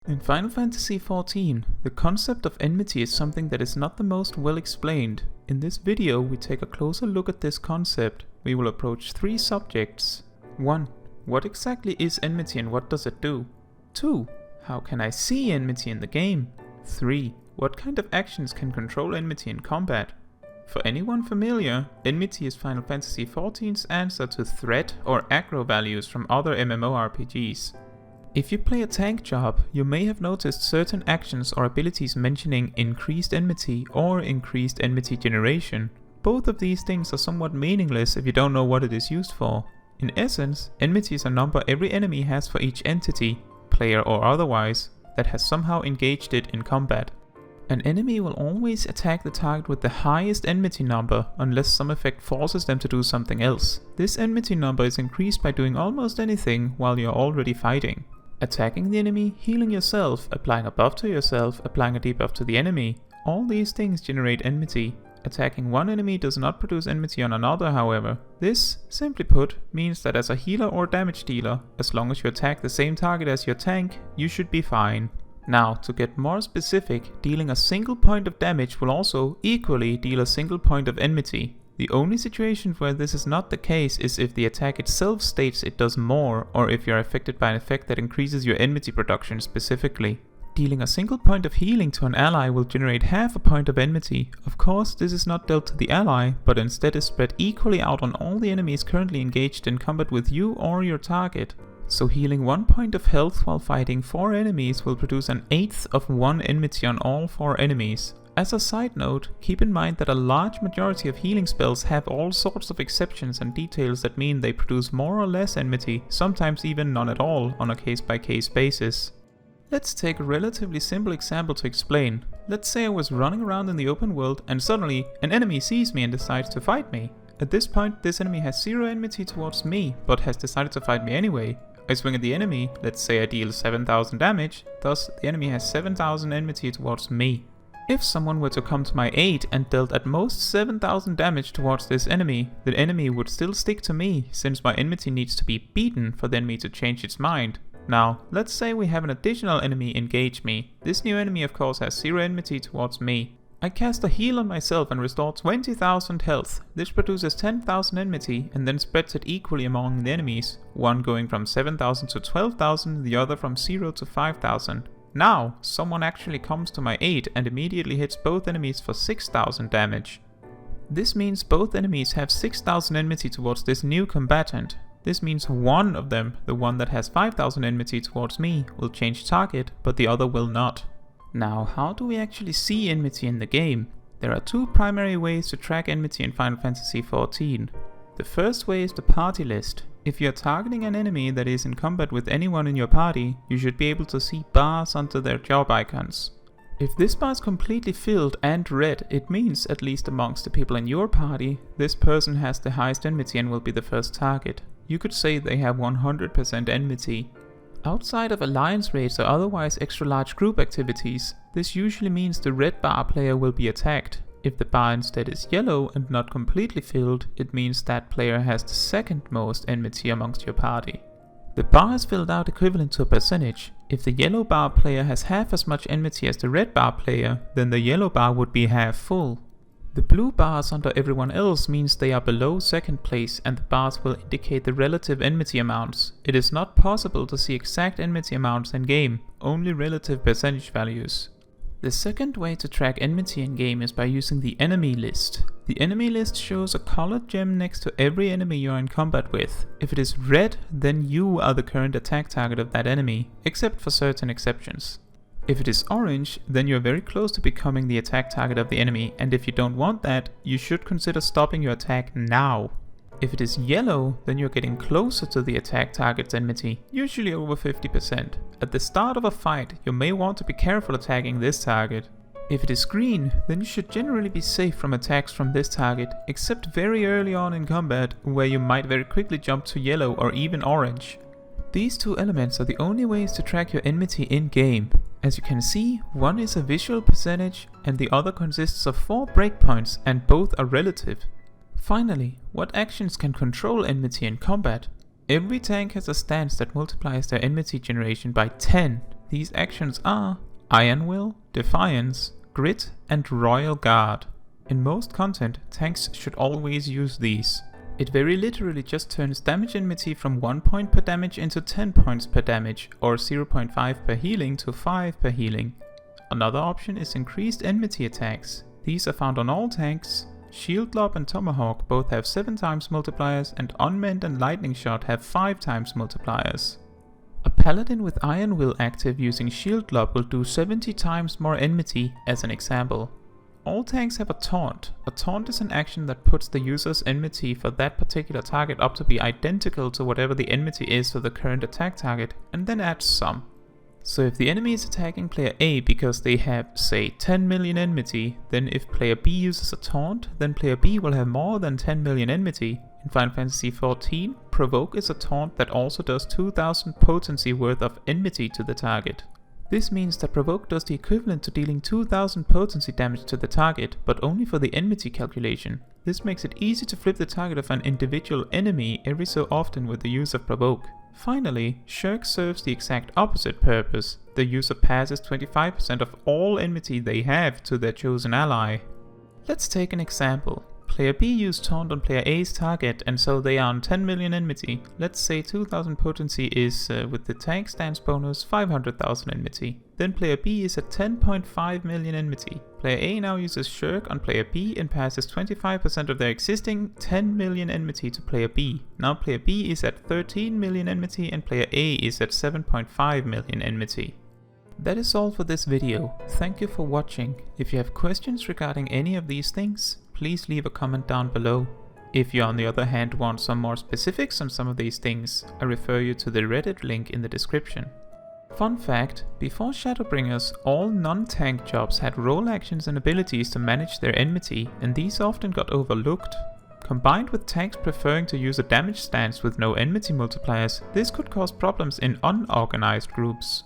In Final Fantasy XIV, the concept of enmity is something that is not the most well explained. In this video, we take a closer look at this concept. We will approach 3 subjects. 1. What exactly is enmity and what does it do? 2. How can I see enmity in the game? 3. What kind of actions can control enmity in combat? For anyone familiar, enmity is Final Fantasy XIV's answer to threat or aggro values from other MMORPGs. If you play a tank job, you may have noticed certain actions or abilities mentioning increased enmity or increased enmity generation. Both of these things are somewhat meaningless if you don't know what it is used for. In essence, enmity is a number every enemy has for each entity, player or otherwise, that has somehow engaged it in combat. An enemy will always attack the target with the highest enmity number unless some effect forces them to do something else. This enmity number is increased by doing almost anything while you're already fighting. Attacking the enemy, healing yourself, applying a buff to yourself, applying a debuff to the enemy. All these things generate enmity. Attacking one enemy does not produce enmity on another, however. This, simply put, means that as a healer or damage dealer, as long as you attack the same target as your tank, you should be fine. Now, to get more specific, dealing a single point of damage will also equally deal a single point of enmity. The only situation where this is not the case is if the attack itself states it does more, or if you are affected by an effect that increases your enmity production specifically. Dealing a single point of healing to an ally will generate half a point of enmity. Of course, this is not dealt to the ally, but instead is spread equally out on all the enemies currently engaged in combat with you or your target. So healing 1 point of health while fighting 4 enemies will produce an eighth of 1 enmity on all 4 enemies. As a side note, keep in mind that a large majority of healing spells have all sorts of exceptions and details that mean they produce more or less enmity, sometimes even none at all, on a case-by-case basis. Let's take a relatively simple example to explain. Let's say I was running around in the open world and suddenly an enemy sees me and decides to fight me. At this point, this enemy has 0 enmity towards me, but has decided to fight me anyway. I swing at the enemy, let's say I deal 7000 damage, thus the enemy has 7000 enmity towards me. If someone were to come to my aid and dealt at most 7000 damage towards this enemy, the enemy would still stick to me, since my enmity needs to be beaten for the enemy to change its mind. Now, let's say we have an additional enemy engage me. This new enemy of course has 0 enmity towards me. I cast a heal on myself and restore 20,000 health. This produces 10,000 enmity and then spreads it equally among the enemies, one going from 7,000 to 12,000, the other from 0 to 5,000. Now, someone actually comes to my aid and immediately hits both enemies for 6,000 damage. This means both enemies have 6,000 enmity towards this new combatant. This means one of them, the one that has 5,000 enmity towards me, will change target, but the other will not. Now, how do we actually see enmity in the game? There are 2 primary ways to track enmity in Final Fantasy XIV. The first way is the party list. If you are targeting an enemy that is in combat with anyone in your party, you should be able to see bars under their job icons. If this bar is completely filled and red, it means, at least amongst the people in your party, this person has the highest enmity and will be the first target. You could say they have 100% enmity. Outside of alliance raids or otherwise extra large group activities, this usually means the red bar player will be attacked. If the bar instead is yellow and not completely filled, it means that player has the second most enmity amongst your party. The bar is filled out equivalent to a percentage. If the yellow bar player has half as much enmity as the red bar player, then the yellow bar would be half full. The blue bars under everyone else means they are below second place and the bars will indicate the relative enmity amounts. It is not possible to see exact enmity amounts in game, only relative percentage values. The second way to track enmity in game is by using the enemy list. The enemy list shows a colored gem next to every enemy you are in combat with. If it is red, then you are the current attack target of that enemy, except for certain exceptions. If it is orange, then you are very close to becoming the attack target of the enemy, and if you don't want that, you should consider stopping your attack now. If it is yellow, then you're getting closer to the attack target's enmity, usually over 50%. At the start of a fight, you may want to be careful attacking this target. If it is green, then you should generally be safe from attacks from this target, except very early on in combat, where you might very quickly jump to yellow or even orange. These 2 elements are the only ways to track your enmity in-game. As you can see, one is a visual percentage and the other consists of 4 breakpoints and both are relative. Finally, what actions can control enmity in combat? Every tank has a stance that multiplies their enmity generation by 10. These actions are Iron Will, Defiance, Grit, and Royal Guard. In most content, tanks should always use these. It very literally just turns damage enmity from 1 point per damage into 10 points per damage, or 0.5 per healing to 5 per healing. Another option is increased enmity attacks. These are found on all tanks. Shield Lob and Tomahawk both have 7 times multipliers, and Unmanned and Lightning Shot have 5 times multipliers. A Paladin with Iron Will active using Shield Lob will do 70 times more enmity, as an example. All tanks have a taunt. A taunt is an action that puts the user's enmity for that particular target up to be identical to whatever the enmity is for the current attack target, and then adds some. So if the enemy is attacking player A because they have, say, 10 million enmity, then if player B uses a taunt, then player B will have more than 10 million enmity. In Final Fantasy XIV, Provoke is a taunt that also does 2000 potency worth of enmity to the target. This means that Provoke does the equivalent to dealing 2000 potency damage to the target, but only for the enmity calculation. This makes it easy to flip the target of an individual enemy every so often with the use of Provoke. Finally, Shirk serves the exact opposite purpose. The user passes 25% of all enmity they have to their chosen ally. Let's take an example. Player B used taunt on player A's target, and so they are on 10 million enmity. Let's say 2000 potency is, with the tank stance bonus, 500,000 enmity. Then player B is at 10.5 million enmity. Player A now uses Shirk on player B and passes 25% of their existing 10 million enmity to player B. Now player B is at 13 million enmity and player A is at 7.5 million enmity. That is all for this video. Thank you for watching. If you have questions regarding any of these things, please leave a comment down below. If you on the other hand want some more specifics on some of these things, I refer you to the Reddit link in the description. Fun fact, before Shadowbringers, all non-tank jobs had role actions and abilities to manage their enmity, and these often got overlooked. Combined with tanks preferring to use a damage stance with no enmity multipliers, this could cause problems in unorganized groups.